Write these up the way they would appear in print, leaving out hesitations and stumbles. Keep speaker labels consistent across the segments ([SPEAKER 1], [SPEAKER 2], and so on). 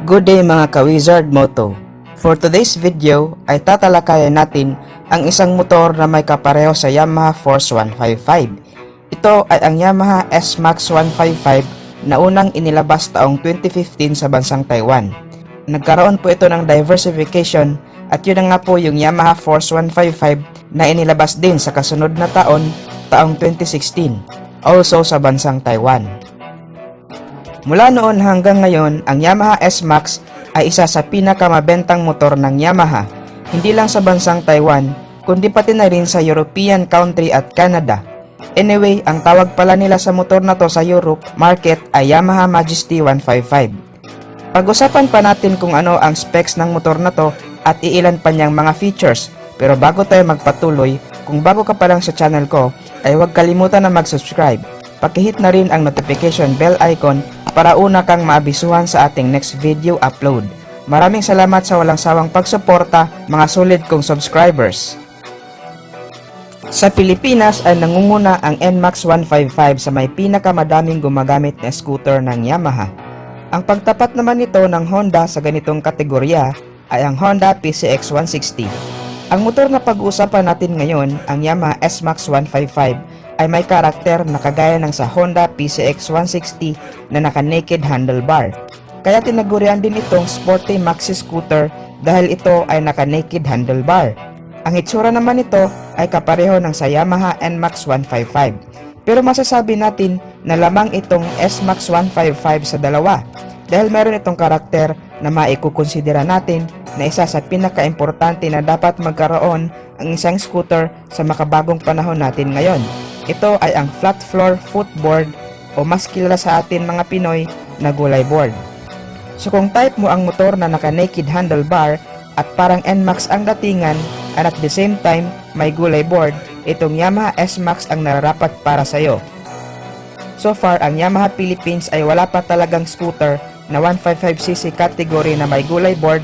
[SPEAKER 1] Good day mga ka-Wizard Moto! For today's video ay tatalakayan natin ang isang motor na may kapareho sa Yamaha Force 155. Ito ay ang Yamaha S-Max 155 na unang inilabas taong 2015 sa bansang Taiwan. Nagkaroon po ito ng diversification at yun na nga po yung Yamaha Force 155 na inilabas din sa kasunod na taong 2016, also sa bansang Taiwan. Mula noon hanggang ngayon, ang Yamaha S-Max ay isa sa pinakamabentang motor ng Yamaha, hindi lang sa bansang Taiwan, kundi pati na rin sa European country at Canada. Anyway, ang tawag pala nila sa motor na to sa Europe market ay Yamaha Majesty 155. Pag-usapan pa natin kung ano ang specs ng motor na to at iilan pa niyang mga features. Pero bago tayo magpatuloy, kung bago ka pa lang sa channel ko, ay huwag kalimutan na mag-subscribe. Pakihit na rin ang notification bell icon para una kang maabisuhan sa ating next video upload. Maraming salamat sa walang sawang pagsuporta, mga solid kong subscribers. Sa Pilipinas ay nangunguna ang NMAX 155 sa may pinakamadaming gumagamit na scooter ng Yamaha. Ang pagtapat naman nito ng Honda sa ganitong kategorya ay ang Honda PCX 160. Ang motor na pag-uusapan natin ngayon, ang Yamaha S-Max 155, ay may karakter na kagaya ng sa Honda PCX 160 na naka-naked handlebar. Kaya tinagurian din itong sporty maxi scooter dahil ito ay naka-naked handlebar. Ang itsura naman nito ay kapareho ng sa Yamaha NMAX 155. Pero masasabi natin na lamang itong S-Max 155 sa dalawa dahil meron itong karakter na maikukonsidera natin na isa sa pinaka-importante na dapat magkaroon ang isang scooter sa makabagong panahon natin ngayon. Ito ay ang flat floor footboard o mas kilala sa atin mga Pinoy na gulay board. So kung type mo ang motor na naka-naked handlebar at parang NMAX ang datingan and at the same time may gulay board, itong Yamaha S-Max ang nararapat para sa'yo. So far, ang Yamaha Philippines ay wala pa talagang scooter na 155cc category na may gulay board.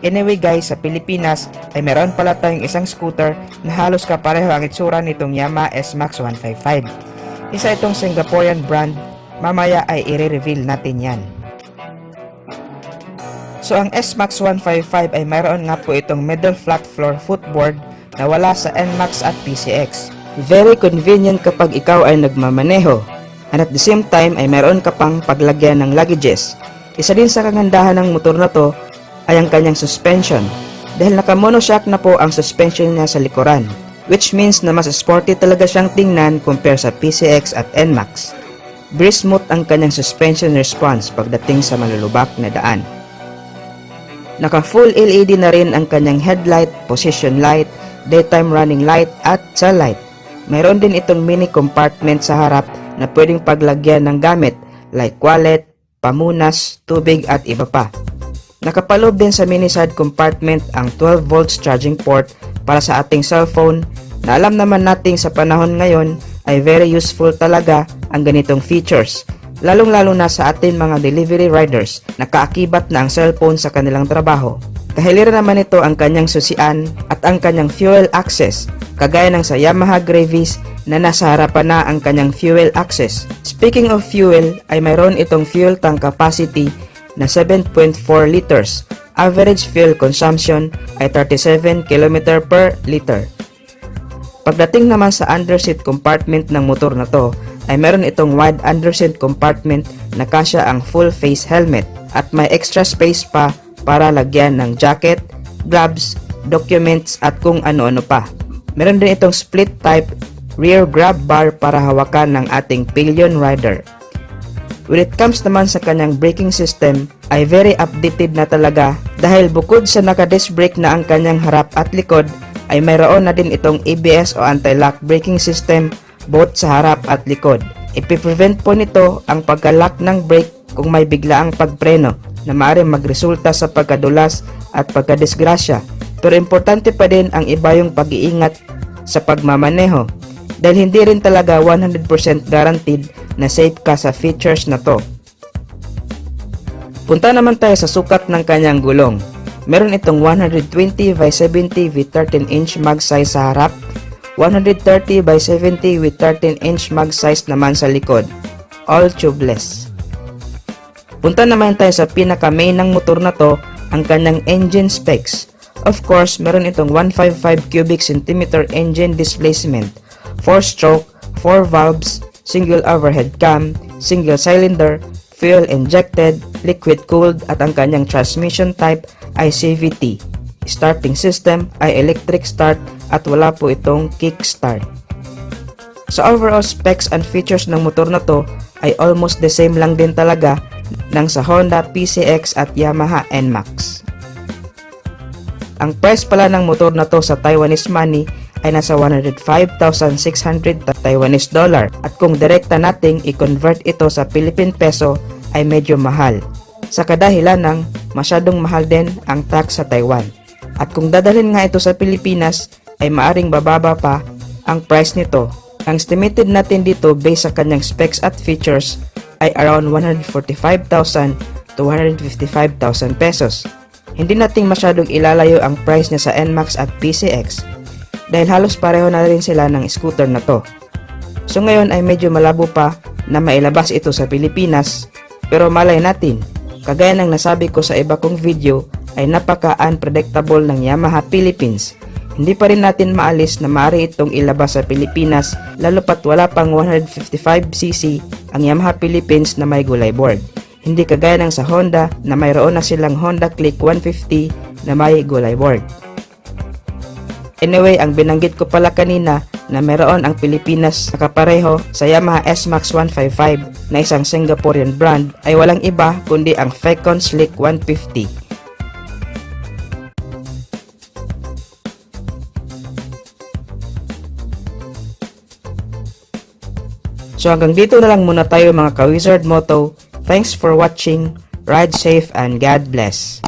[SPEAKER 1] Anyway guys, sa Pilipinas ay meron pala tayong isang scooter na halos kapareho ang itsura nitong Yamaha S-Max 155. Isa itong Singaporean brand, mamaya ay i-reveal natin yan. So ang S-Max 155 ay mayroon nga po itong middle flat floor footboard na wala sa NMAX at PCX. Very convenient kapag ikaw ay nagmamaneho. And at the same time ay mayroon ka pang paglagyan ng luggages. Isa din sa kagandahan ng motor na to ay ang kanyang suspension dahil naka-monoshock na po ang suspension niya sa likuran, which means na mas sporty talaga siyang tingnan compare sa PCX at NMAX. Very smooth ang kanyang suspension response pagdating sa malulubak na daan. Naka full LED na rin ang kanyang headlight, position light, daytime running light at tail light. Mayroon din itong mini compartment sa harap na pwedeng paglagyan ng gamit like wallet, pamunas, tubig at iba pa. Nakapaloob din sa mini side compartment ang 12 volts charging port para sa ating cellphone na alam naman nating sa panahon ngayon ay very useful talaga ang ganitong features. Lalong-lalo na sa atin mga delivery riders na kaakibat na ang cellphone sa kanilang trabaho. Kahiliran naman ito ang kanyang susian at ang kanyang fuel access, kagaya ng sa Yamaha Gravis na nasa harapan na ang kanyang fuel access. Speaking of fuel, ay mayroon itong fuel tank capacity na 7.4 liters. Average fuel consumption ay 37 km per liter. Pagdating naman sa underseat compartment ng motor na to, ay meron itong wide underseat compartment na kasya ang full face helmet at may extra space pa para lagyan ng jacket, gloves, documents at kung ano-ano pa. Meron din itong split type rear grab bar para hawakan ng ating pillion rider. When it comes naman sa kanyang braking system ay very updated na talaga dahil bukod sa naka-disc brake na ang kanyang harap at likod ay mayroon na din itong ABS o anti-lock braking system both sa harap at likod. Ipiprevent po nito ang pagka-lock ng brake kung may biglaang pagpreno na maaaring magresulta sa pagkadulas at pagkadisgrasya. Pero importante pa din ang iba yung pag-iingat sa pagmamaneho dahil hindi rin talaga 100% guaranteed na safe ka sa features na to. Punta naman tayo sa sukat ng kanyang gulong. Meron itong 120 by 70 with 13 inch mag size sa harap, 130 by 70 with 13 inch mag size naman sa likod, all tubeless. Punta naman tayo sa pinaka-main ng motor na to, ang kanyang engine specs. Of course, meron itong 155 cubic centimeter engine displacement, 4-stroke, 4 valves, single overhead cam, single cylinder, fuel injected, liquid cooled at ang kanyang transmission type ay CVT. Starting system ay electric start at wala po itong kickstart. Sa overall specs and features ng motor na to ay almost the same lang din talaga ng sa Honda PCX at Yamaha NMAX. Ang price pala ng motor na to sa Taiwanese money ay nasa 105,600 Taiwanese dollar at kung direkta nating i-convert ito sa Philippine peso ay medyo mahal sa kadahilan ng masyadong mahal din ang tax sa Taiwan. At kung dadalhin nga ito sa Pilipinas ay maaring bababa pa ang price nito. Ang estimated natin dito based sa kanyang specs at features ay around 145,000 to 155,000 pesos. Hindi nating masyadong ilalayo ang price niya sa NMAX at PCX dahil halos pareho na rin sila ng scooter na to. So ngayon ay medyo malabo pa na mailabas ito sa Pilipinas, pero malay natin, kagaya ng nasabi ko sa iba kong video ay napaka-unpredictable ng Yamaha Philippines. Hindi pa rin natin maalis na maaari itong ilabas sa Pilipinas lalo pat wala pang 155cc ang Yamaha Philippines na may gulay board. Hindi kagaya ng sa Honda na mayroon na silang Honda Click 150 na may gulay board. Anyway, ang binanggit ko pala kanina na mayroon ang Pilipinas na kapareho sa Yamaha S-Max 155 na isang Singaporean brand ay walang iba kundi ang Fecon Slick 150. So hanggang dito na lang muna tayo mga ka-Wizard Moto. Thanks for watching. Ride safe and God bless.